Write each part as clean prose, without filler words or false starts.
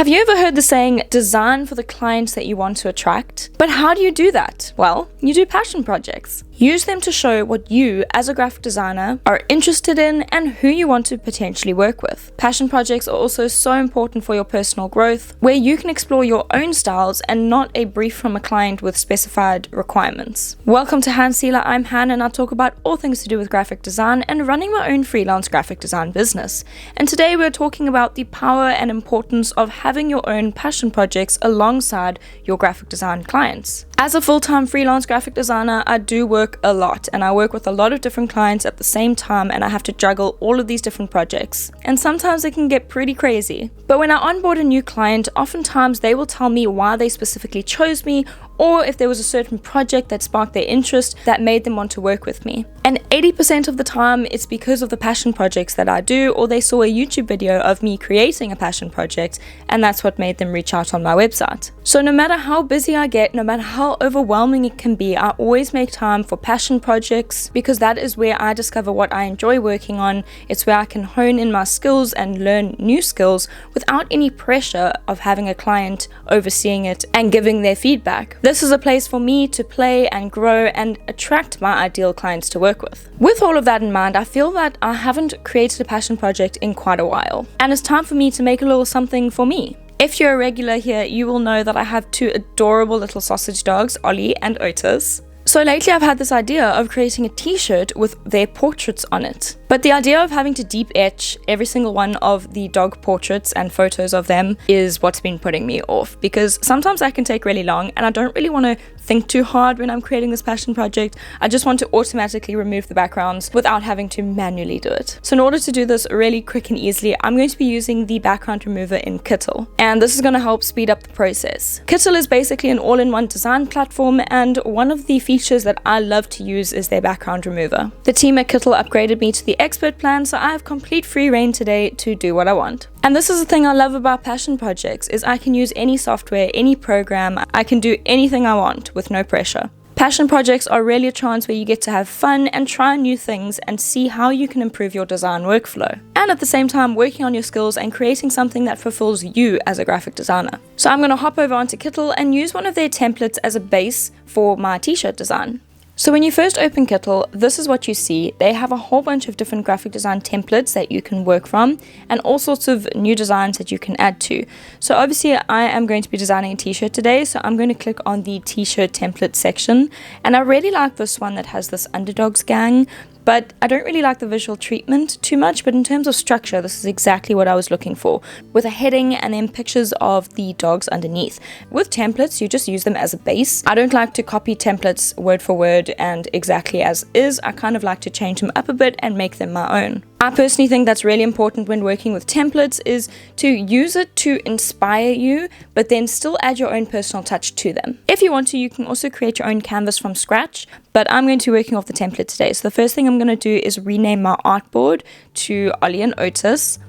Have you ever heard the saying, design for the clients that you want to attract? But how do you do that? Well, you do passion projects. Use them to show what you, as a graphic designer, are interested in and who you want to potentially work with. Passion projects are also so important for your personal growth, where you can explore your own styles and not a brief from a client with specified requirements. Welcome to HanSelah. I'm Han, and I talk about all things to do with graphic design and running my own freelance graphic design business. And today we're talking about the power and importance of having your own passion projects alongside your graphic design clients. As a full-time freelance graphic designer, I do work a lot, and I work with a lot of different clients at the same time, and I have to juggle all of these different projects. And sometimes it can get pretty crazy. But when I onboard a new client, oftentimes they will tell me why they specifically chose me, or if there was a certain project that sparked their interest that made them want to work with me. And 80% of the time, it's because of the passion projects that I do, or they saw a YouTube video of me creating a passion project, and that's what made them reach out on my website. So no matter how busy I get, no matter how overwhelming it can be, I always make time for passion projects, because that is where I discover what I enjoy working on. It's where I can hone in my skills and learn new skills without any pressure of having a client overseeing it and giving their feedback. This is a place for me to play and grow and attract my ideal clients to work with. With all of that in mind, I feel that I haven't created a passion project in quite a while, and it's time for me to make a little something for me. If you're a regular here, you will know that I have two adorable little sausage dogs, Ollie and Otis. So lately I've had this idea of creating a t-shirt with their portraits on it. But the idea of having to deep etch every single one of the dog portraits and photos of them is what's been putting me off, because sometimes that can take really long and I don't really want to think too hard when I'm creating this passion project. I just want to automatically remove the backgrounds without having to manually do it. So in order to do this really quick and easily, I'm going to be using the background remover in Kittl, and this is going to help speed up the process. Kittl is basically an all-in-one design platform, and one of the features that I love to use is their background remover. The team at Kittl upgraded me to the expert plan, so I have complete free reign today to do what I want. And this is the thing I love about passion projects, is I can use any software, any program, I can do anything I want with no pressure. Passion projects are really a chance where you get to have fun and try new things and see how you can improve your design workflow. And at the same time, working on your skills and creating something that fulfills you as a graphic designer. So I'm going to hop over onto Kittl and use one of their templates as a base for my t-shirt design. So when you first open Kittl, this is what you see. They have a whole bunch of different graphic design templates that you can work from, and all sorts of new designs that you can add to. So obviously I am going to be designing a t-shirt today, so I'm going to click on the t-shirt template section, and I really like this one that has this underdogs gang. But I don't really like the visual treatment too much, but in terms of structure, this is exactly what I was looking for, with a heading and then pictures of the dogs underneath. With templates, you just use them as a base. I don't like to copy templates word for word and exactly as is. I kind of like to change them up a bit and make them my own. I personally think that's really important when working with templates, is to use it to inspire you, but then still add your own personal touch to them. If you want to, you can also create your own canvas from scratch, but I'm going to be working off the template today. So the first thing I'm going to do is rename my artboard to Ollie and Otis.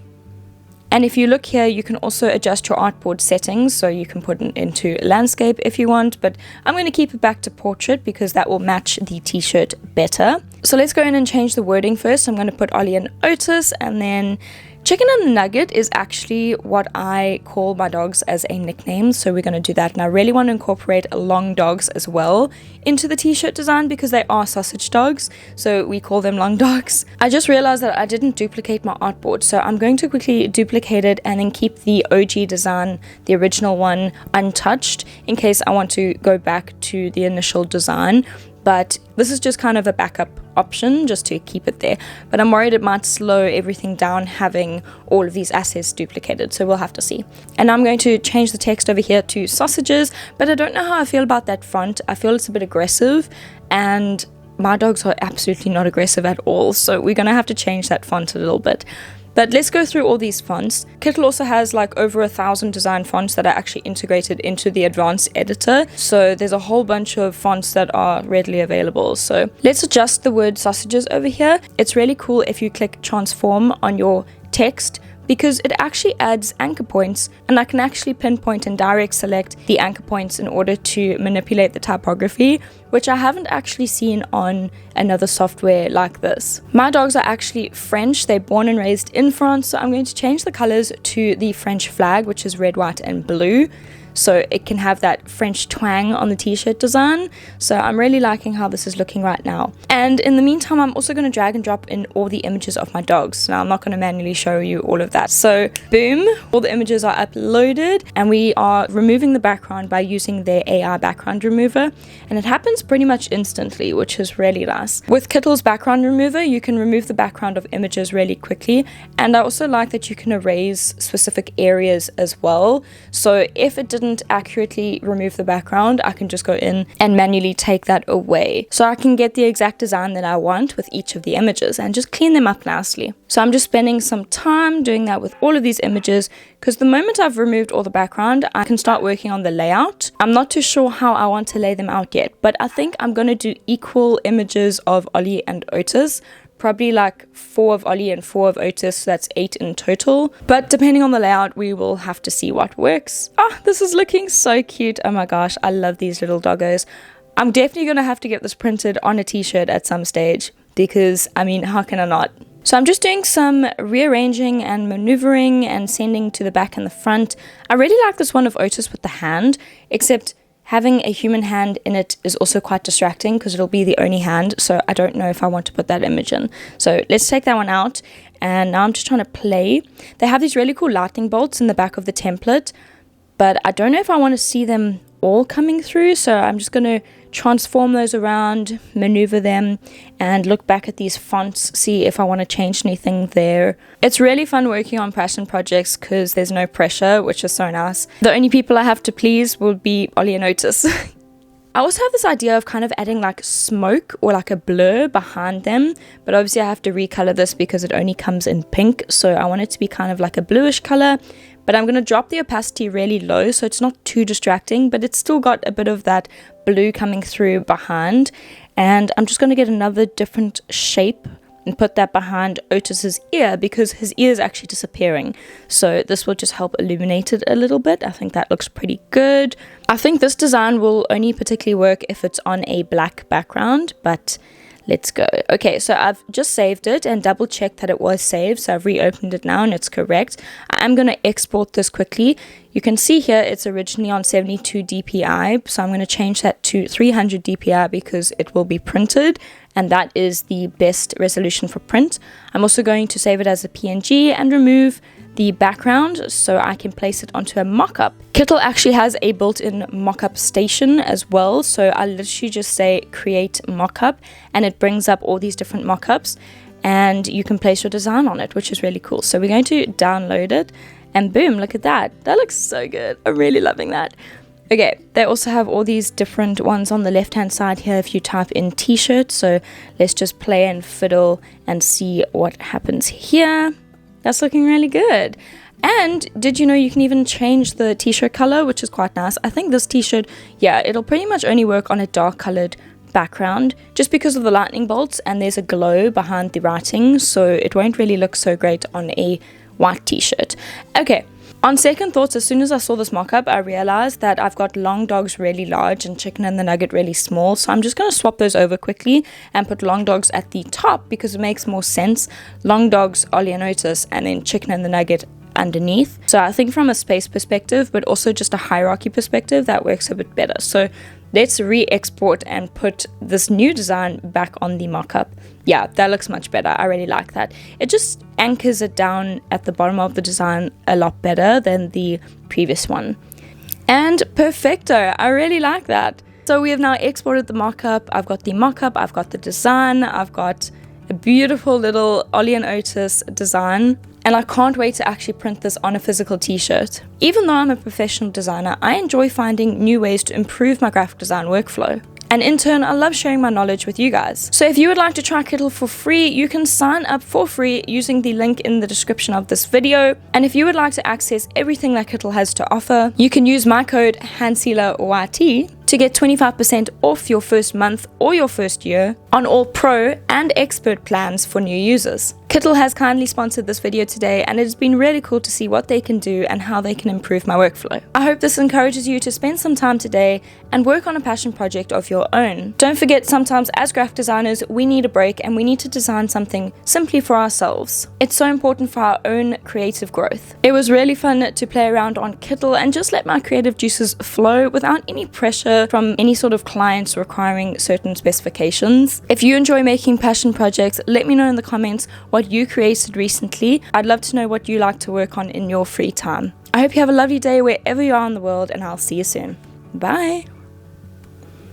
And if you look here, you can also adjust your artboard settings, so you can put it into landscape if you want, but I'm going to keep it back to portrait because that will match the t-shirt better. So let's go in and change the wording first. I'm going to put Ollie and Otis, and then Chicken and Nugget is actually what I call my dogs as a nickname, so we're going to do that. And I really want to incorporate long dogs as well into the t-shirt design because they are sausage dogs, so we call them long dogs. I just realized that I didn't duplicate my artboard, so I'm going to quickly duplicate it and then keep the OG design, the original one, untouched in case I want to go back to the initial design. But this is just kind of a backup option just to keep it there. But I'm worried it might slow everything down having all of these assets duplicated, so we'll have to see. And I'm going to change the text over here to sausages, but I don't know how I feel about that font. I feel it's a bit aggressive, and my dogs are absolutely not aggressive at all, so we're going to have to change that font a little bit. But let's go through all these fonts. Kittl also has like over 1,000 design fonts that are actually integrated into the advanced editor. So there's a whole bunch of fonts that are readily available. So let's adjust the word sausages over here. It's really cool if you click transform on your text, because it actually adds anchor points, and I can actually pinpoint and direct select the anchor points in order to manipulate the typography, which I haven't actually seen on another software like this. My dogs are actually French. They're born and raised in France, so I'm going to change the colors to the French flag, which is red, white, and blue, so it can have that French twang on the t-shirt design. So I'm really liking how this is looking right now. And in the meantime, I'm also going to drag and drop in all the images of my dogs. Now, I'm not going to manually show you all of that. So boom, all the images are uploaded, and we are removing the background by using their AI background remover, and it happens pretty much instantly, which is really nice. With Kittl's background remover, you can remove the background of images really quickly, and I also like that you can erase specific areas as well. So if it didn't accurately remove the background, I can just go in and manually take that away, so I can get the exact design that I want with each of the images and just clean them up nicely. So I'm just spending some time doing that with all of these images, because the moment I've removed all the background, I can start working on the layout. I'm not too sure how I want to lay them out yet, but I think I'm going to do equal images of Ollie and Otis. Probably like 4 of Ollie and 4 of Otis, so that's 8 in total. But depending on the layout, we will have to see what works. Oh, this is looking so cute. Oh my gosh, I love these little doggos. I'm definitely going to have to get this printed on a t-shirt at some stage, because, I mean, how can I not? So I'm just doing some rearranging and maneuvering and sending to the back and the front. I really like this one of Otis with the hand, except having a human hand in it is also quite distracting because it'll be the only hand, so I don't know if I want to put that image in. So let's take that one out, and now I'm just trying to play. They have these really cool lightning bolts in the back of the template, but I don't know if I want to see them all coming through, so I'm just going to transform those around, maneuver them, and look back at these fonts, see if I want to change anything there. It's really fun working on passion projects because there's no pressure, which is so nice. The only people I have to please will be Ollie and Otis. I also have this idea of kind of adding like smoke or like a blur behind them, but obviously I have to recolor this because it only comes in pink, so I want it to be kind of like a bluish color. But I'm going to drop the opacity really low so it's not too distracting, but it's still got a bit of that blue coming through behind. And I'm just going to get another different shape and put that behind Otis's ear, because his ear is actually disappearing. So this will just help illuminate it a little bit. I think that looks pretty good. I think this design will only particularly work if it's on a black background, but let's go. Okay, so I've just saved it and double checked that it was saved, so I've reopened it now and it's correct. I'm going to export this quickly. You can see here it's originally on 72 dpi, so I'm going to change that to 300 dpi because it will be printed, and that is the best resolution for print. I'm also going to save it as a PNG and remove the background so I can place it onto a mock-up. Kittl actually has a built-in mock-up station as well, so I literally just say create mock-up and it brings up all these different mock-ups and you can place your design on it, which is really cool. So we're going to download it and boom, look at that. That looks so good. I'm really loving that. Okay, they also have all these different ones on the left-hand side here if you type in t-shirt, so let's just play and fiddle and see what happens here. That's looking really good. And did you know you can even change the t-shirt color, which is quite nice. I think this t-shirt, yeah, it'll pretty much only work on a dark colored background just because of the lightning bolts, and there's a glow behind the writing, so it won't really look so great on a white t-shirt. Okay, on second thoughts, as soon as I saw this mock-up, I realized that I've got long dogs really large and chicken and the nugget really small, so I'm just going to swap those over quickly and put long dogs at the top because it makes more sense. Long dogs, Ollie and Otis, and then chicken and the nugget underneath. So I think from a space perspective, but also just a hierarchy perspective, that works a bit better. So let's re-export and put this new design back on the mock-up. Yeah, that looks much better. I really like that. It just anchors it down at the bottom of the design a lot better than the previous one. And perfecto, I really like that. So we have now exported the mock-up. I've got the mock-up, I've got the design, I've got a beautiful little Ollie and Otis design. And I can't wait to actually print this on a physical t-shirt. Even though I'm a professional designer, I enjoy finding new ways to improve my graphic design workflow. And in turn, I love sharing my knowledge with you guys. So if you would like to try Kittl for free, you can sign up for free using the link in the description of this video. And if you would like to access everything that Kittl has to offer, you can use my code HanSelah YT to get 25% off your first month or your first year on all pro and expert plans for new users. Kittl has kindly sponsored this video today, and it has been really cool to see what they can do and how they can improve my workflow. I hope this encourages you to spend some time today and work on a passion project of your own. Don't forget, sometimes as graphic designers, we need a break and we need to design something simply for ourselves. It's so important for our own creative growth. It was really fun to play around on Kittl and just let my creative juices flow without any pressure from any sort of clients requiring certain specifications. If you enjoy making passion projects, let me know in the comments what you created recently. I'd love to know what you like to work on in your free time. I hope you have a lovely day wherever you are in the world, and I'll see you soon. Bye!